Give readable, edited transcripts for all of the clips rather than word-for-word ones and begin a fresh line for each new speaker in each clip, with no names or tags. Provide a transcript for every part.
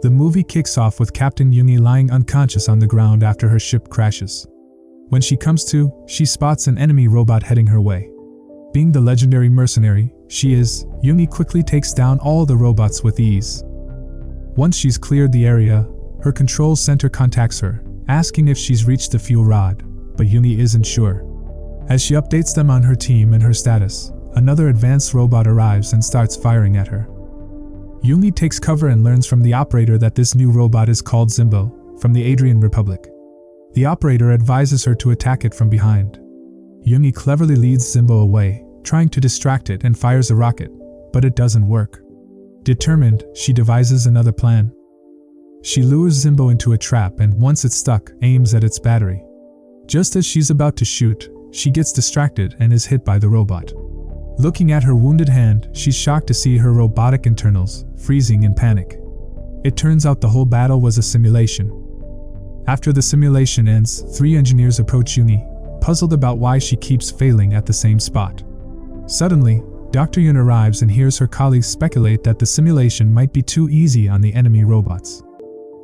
The movie kicks off with Captain Yoongi lying unconscious on the ground after her ship crashes. When she comes to, she spots an enemy robot heading her way. Being the legendary mercenary she is, Yoongi quickly takes down all the robots with ease. Once she's cleared the area, her control center contacts her, asking if she's reached the fuel rod, but Yoongi isn't sure. As she updates them on her team and her status, another advanced robot arrives and starts firing at her. Yoongi takes cover and learns from the operator that this new robot is called Zimbo, from the Adrian Republic. The operator advises her to attack it from behind. Yoongi cleverly leads Zimbo away, trying to distract it, and fires a rocket, but it doesn't work. Determined, she devises another plan. She lures Zimbo into a trap and, once it's stuck, aims at its battery. Just as she's about to shoot, she gets distracted and is hit by the robot. Looking at her wounded hand, she's shocked to see her robotic internals, freezing in panic. It turns out the whole battle was a simulation. After the simulation ends, 3 engineers approach Yoongi, puzzled about why she keeps failing at the same spot. Suddenly, Dr. Yoon arrives and hears her colleagues speculate that the simulation might be too easy on the enemy robots.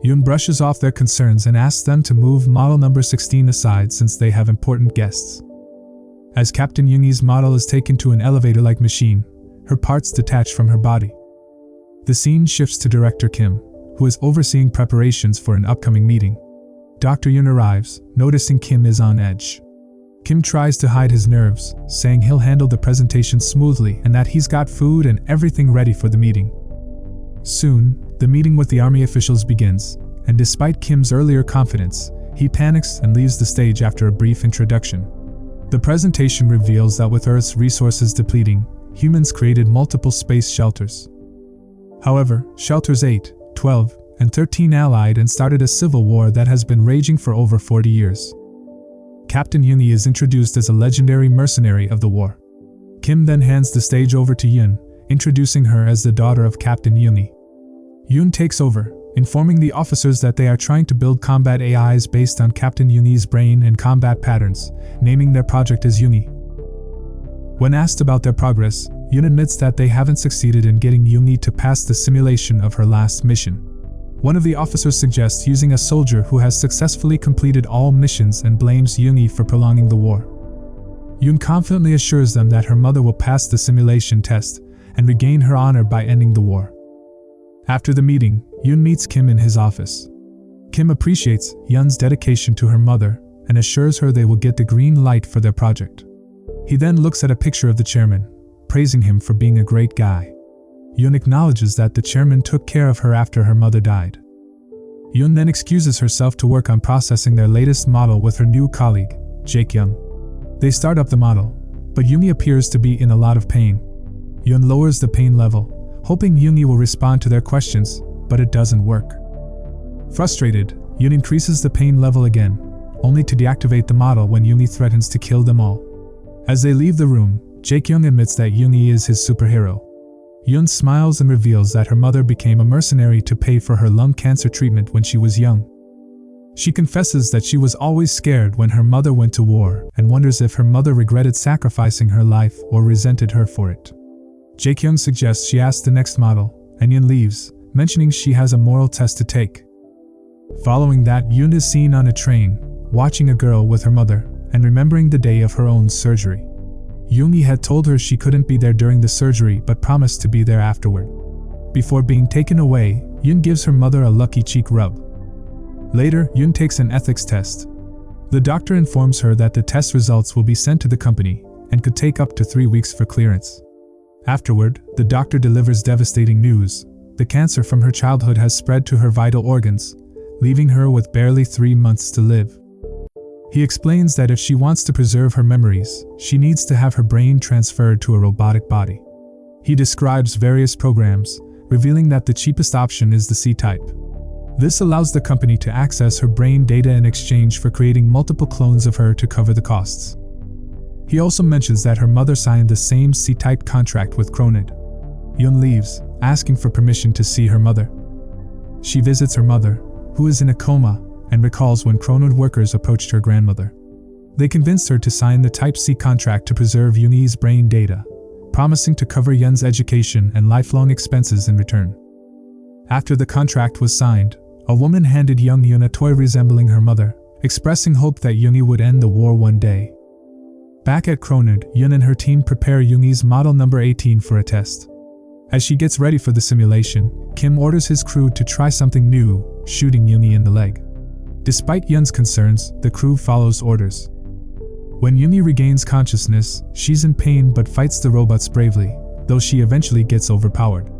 Yoon brushes off their concerns and asks them to move model number 16 aside since they have important guests. As Captain Yoongi's model is taken to an elevator-like machine, her parts detach from her body. The scene shifts to Director Kim, who is overseeing preparations for an upcoming meeting. Dr. Yoon arrives, noticing Kim is on edge. Kim tries to hide his nerves, saying he'll handle the presentation smoothly and that he's got food and everything ready for the meeting. Soon, the meeting with the army officials begins, and despite Kim's earlier confidence, he panics and leaves the stage after a brief introduction. The presentation reveals that with Earth's resources depleting, humans created multiple space shelters. However, Shelters 8, 12, and 13 allied and started a civil war that has been raging for over 40 years. Captain Yoongi is introduced as a legendary mercenary of the war. Kim then hands the stage over to Yoon, introducing her as the daughter of Captain Yoongi. Yoon takes over, informing the officers that they are trying to build combat AIs based on Captain Yoongi's brain and combat patterns, naming their project as Yoongi. When asked about their progress, Yoon admits that they haven't succeeded in getting Yoongi to pass the simulation of her last mission. One of the officers suggests using a soldier who has successfully completed all missions and blames Yoongi for prolonging the war. Yoon confidently assures them that her mother will pass the simulation test and regain her honor by ending the war. After the meeting, Yoon meets Kim in his office. Kim appreciates Yoon's dedication to her mother and assures her they will get the green light for their project. He then looks at a picture of the chairman, praising him for being a great guy. Yoon acknowledges that the chairman took care of her after her mother died. Yoon then excuses herself to work on processing their latest model with her new colleague, Jae-kyung. They start up the model, but Yoongi appears to be in a lot of pain. Yoon lowers the pain level, hoping Yoongi will respond to their questions, but it doesn't work. Frustrated, Yoon increases the pain level again, only to deactivate the model when Yoongi threatens to kill them all. As they leave the room, Jae-kyung admits that Yoongi is his superhero. Yoon smiles and reveals that her mother became a mercenary to pay for her lung cancer treatment when she was young. She confesses that she was always scared when her mother went to war and wonders if her mother regretted sacrificing her life or resented her for it. Jae-kyung suggests she asks the next model, and Yoon leaves, mentioning she has a moral test to take. Following that, Yoon is seen on a train, watching a girl with her mother, and remembering the day of her own surgery. Yoongi had told her she couldn't be there during the surgery but promised to be there afterward. Before being taken away, Yoon gives her mother a lucky cheek rub. Later, Yoon takes an ethics test. The doctor informs her that the test results will be sent to the company and could take up to 3 weeks for clearance. Afterward, the doctor delivers devastating news. The cancer from her childhood has spread to her vital organs, leaving her with barely 3 months to live. He explains that if she wants to preserve her memories, she needs to have her brain transferred to a robotic body. He describes various programs, revealing that the cheapest option is the C-type. This allows the company to access her brain data in exchange for creating multiple clones of her to cover the costs. He also mentions that her mother signed the same C-type contract with Cronid. Yoon leaves, asking for permission to see her mother. She visits her mother, who is in a coma, and recalls when Cronid workers approached her grandmother. They convinced her to sign the Type C contract to preserve Yoongi's brain data, promising to cover Yoon's education and lifelong expenses in return. After the contract was signed, a woman handed young Yun a toy resembling her mother, expressing hope that Yoongi would end the war one day. Back at Kronerd, Yun and her team prepare Yoongi's model number 18 for a test. As she gets ready for the simulation, Kim orders his crew to try something new, shooting Yoongi in the leg. Despite Yun's concerns, the crew follows orders. When Yoongi regains consciousness, she's in pain but fights the robots bravely, though she eventually gets overpowered.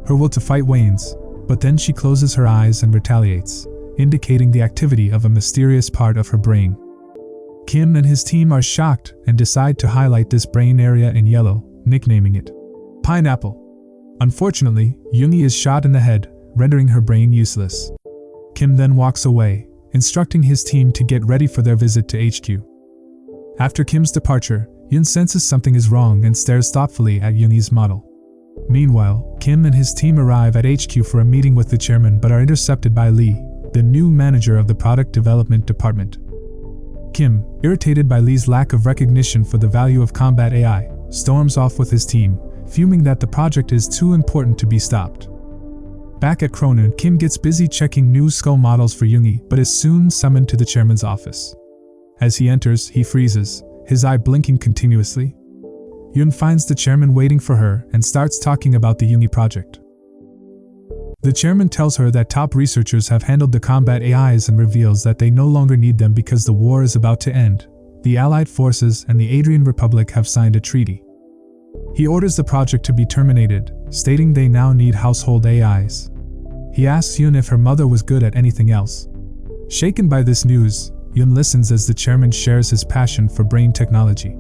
Her will to fight wanes, but then she closes her eyes and retaliates, indicating the activity of a mysterious part of her brain. Kim and his team are shocked and decide to highlight this brain area in yellow, nicknaming it Pineapple. Unfortunately, Yoongi is shot in the head, rendering her brain useless. Kim then walks away, instructing his team to get ready for their visit to HQ. After Kim's departure, Yun senses something is wrong and stares thoughtfully at Yoongi's model. Meanwhile, Kim and his team arrive at HQ for a meeting with the chairman but are intercepted by Lee, the new manager of the product development department. Kim, irritated by Lee's lack of recognition for the value of combat AI, storms off with his team, fuming that the project is too important to be stopped. Back at Kronerd, Kim gets busy checking new skull models for Yoongi but is soon summoned to the chairman's office. As he enters, he freezes, his eye blinking continuously. Yun finds the chairman waiting for her and starts talking about the Yoongi project. The chairman tells her that top researchers have handled the combat AIs and reveals that they no longer need them because the war is about to end. The Allied forces and the Adrian Republic have signed a treaty. He orders the project to be terminated, stating they now need household AIs. He asks Yun if her mother was good at anything else. Shaken by this news, Yun listens as the chairman shares his passion for brain technology.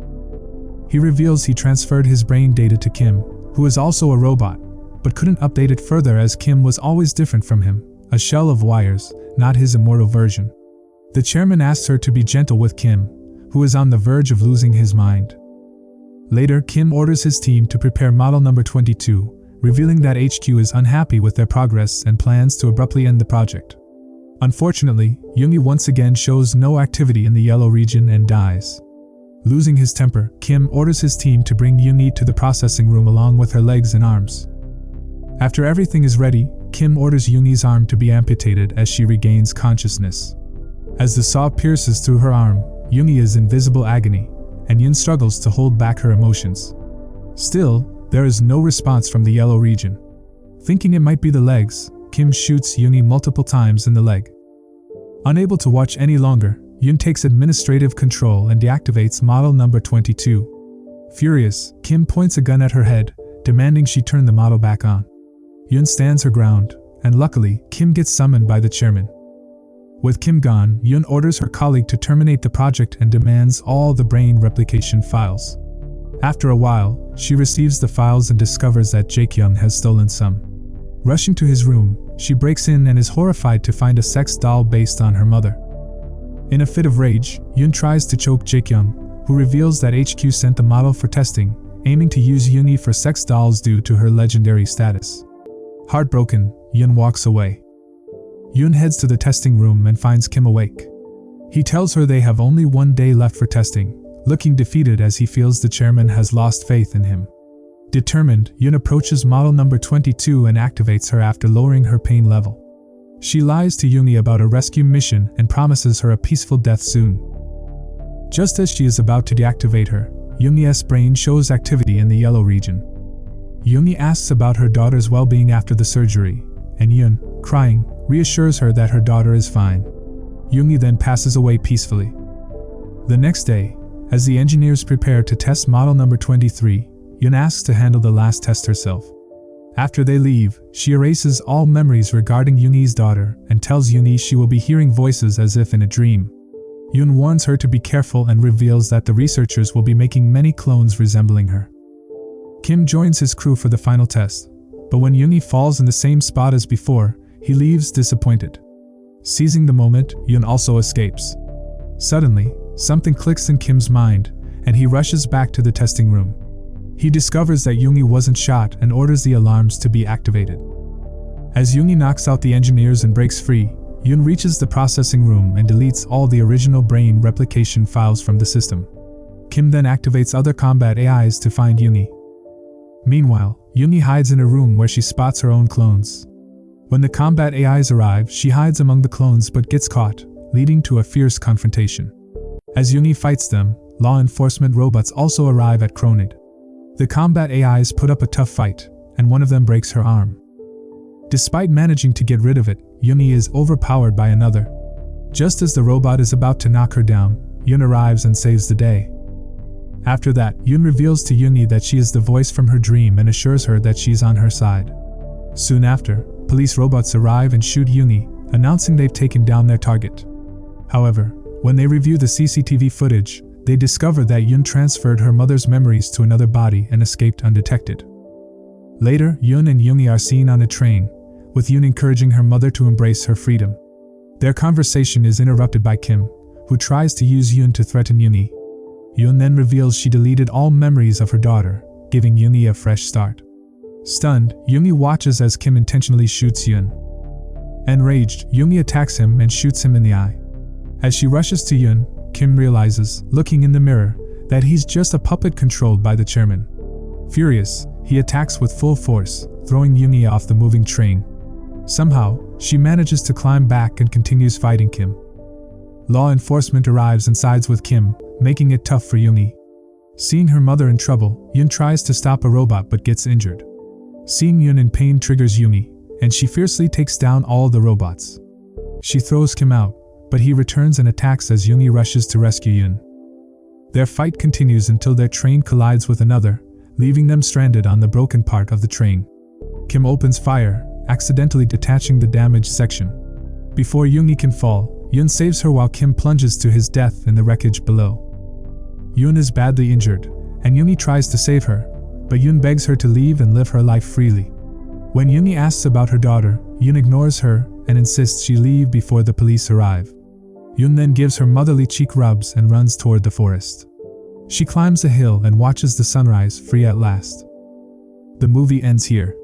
He reveals he transferred his brain data to Kim, who is also a robot, but couldn't update it further as Kim was always different from him, a shell of wires, not his immortal version. The chairman asks her to be gentle with Kim, who is on the verge of losing his mind. Later, Kim orders his team to prepare model number 22, revealing that HQ is unhappy with their progress and plans to abruptly end the project. Unfortunately, Yoongi once again shows no activity in the yellow region and dies. Losing his temper, Kim orders his team to bring Yoongi to the processing room along with her legs and arms. After everything is ready, Kim orders Yoongi's arm to be amputated as she regains consciousness. As the saw pierces through her arm, Yoongi is in visible agony, and Yun struggles to hold back her emotions. Still, there is no response from the yellow region. Thinking it might be the legs, Kim shoots Yoongi multiple times in the leg. Unable to watch any longer, Yun takes administrative control and deactivates model number 22. Furious, Kim points a gun at her head, demanding she turn the model back on. Yun stands her ground, and luckily, Kim gets summoned by the chairman. With Kim gone, Yun orders her colleague to terminate the project and demands all the brain replication files. After a while, she receives the files and discovers that Jae-kyung has stolen some. Rushing to his room, she breaks in and is horrified to find a sex doll based on her mother. In a fit of rage, Yun tries to choke Jae-kyung, who reveals that HQ sent the model for testing, aiming to use Yoongi for sex dolls due to her legendary status. Heartbroken, Yun walks away. Yun heads to the testing room and finds Kim awake. He tells her they have only one day left for testing, looking defeated as he feels the chairman has lost faith in him. Determined, Yun approaches model number 22 and activates her after lowering her pain level. She lies to Yoongi about a rescue mission and promises her a peaceful death soon. Just as she is about to deactivate her, Yoongi's brain shows activity in the yellow region. Yoongi asks about her daughter's well-being after the surgery, and Yun, crying, reassures her that her daughter is fine. Yoongi then passes away peacefully. The next day, as the engineers prepare to test model number 23, Yun asks to handle the last test herself. After they leave, she erases all memories regarding Yoongi's daughter and tells Yoongi she will be hearing voices as if in a dream. Yun warns her to be careful and reveals that the researchers will be making many clones resembling her. Kim joins his crew for the final test, but when Yoongi falls in the same spot as before, he leaves disappointed. Seizing the moment, Yun also escapes. Suddenly, something clicks in Kim's mind, and he rushes back to the testing room. He discovers that Yoongi wasn't shot and orders the alarms to be activated. As Yoongi knocks out the engineers and breaks free, Yun reaches the processing room and deletes all the original brain replication files from the system. Kim then activates other combat AIs to find Yoongi. Meanwhile, Yoongi hides in a room where she spots her own clones. When the combat AIs arrive, she hides among the clones but gets caught, leading to a fierce confrontation. As Yuni fights them, law enforcement robots also arrive at Kronid. The combat AIs put up a tough fight, and one of them breaks her arm. Despite managing to get rid of it, Yuni is overpowered by another. Just as the robot is about to knock her down, Yun arrives and saves the day. After that, Yun reveals to Yuni that she is the voice from her dream and assures her that she's on her side. Soon after, police robots arrive and shoot Yuni, announcing they've taken down their target. However, when they review the CCTV footage, they discover that Yun transferred her mother's memories to another body and escaped undetected. Later, Yun and Yuni are seen on a train, with Yun encouraging her mother to embrace her freedom. Their conversation is interrupted by Kim, who tries to use Yun to threaten Yuni. Yun then reveals she deleted all memories of her daughter, giving Yuni a fresh start. Stunned, Yuni watches as Kim intentionally shoots Yun. Enraged, Yuni attacks him and shoots him in the eye. As she rushes to Yun, Kim realizes, looking in the mirror, that he's just a puppet controlled by the chairman. Furious, he attacks with full force, throwing Yuni off the moving train. Somehow, she manages to climb back and continues fighting Kim. Law enforcement arrives and sides with Kim, making it tough for Yuni. Seeing her mother in trouble, Yun tries to stop a robot but gets injured. Seeing Yun in pain triggers Yuni, and she fiercely takes down all the robots. She throws Kim out, but he returns and attacks as Yuni rushes to rescue Yun. Their fight continues until their train collides with another, leaving them stranded on the broken part of the train. Kim opens fire, accidentally detaching the damaged section. Before Yuni can fall, Yun saves her while Kim plunges to his death in the wreckage below. Yun is badly injured, and Yuni tries to save her, but Yun begs her to leave and live her life freely. When Yuni asks about her daughter, Yun ignores her and insists she leave before the police arrive. Yun then gives her motherly cheek rubs and runs toward the forest. She climbs a hill and watches the sunrise, free at last. The movie ends here.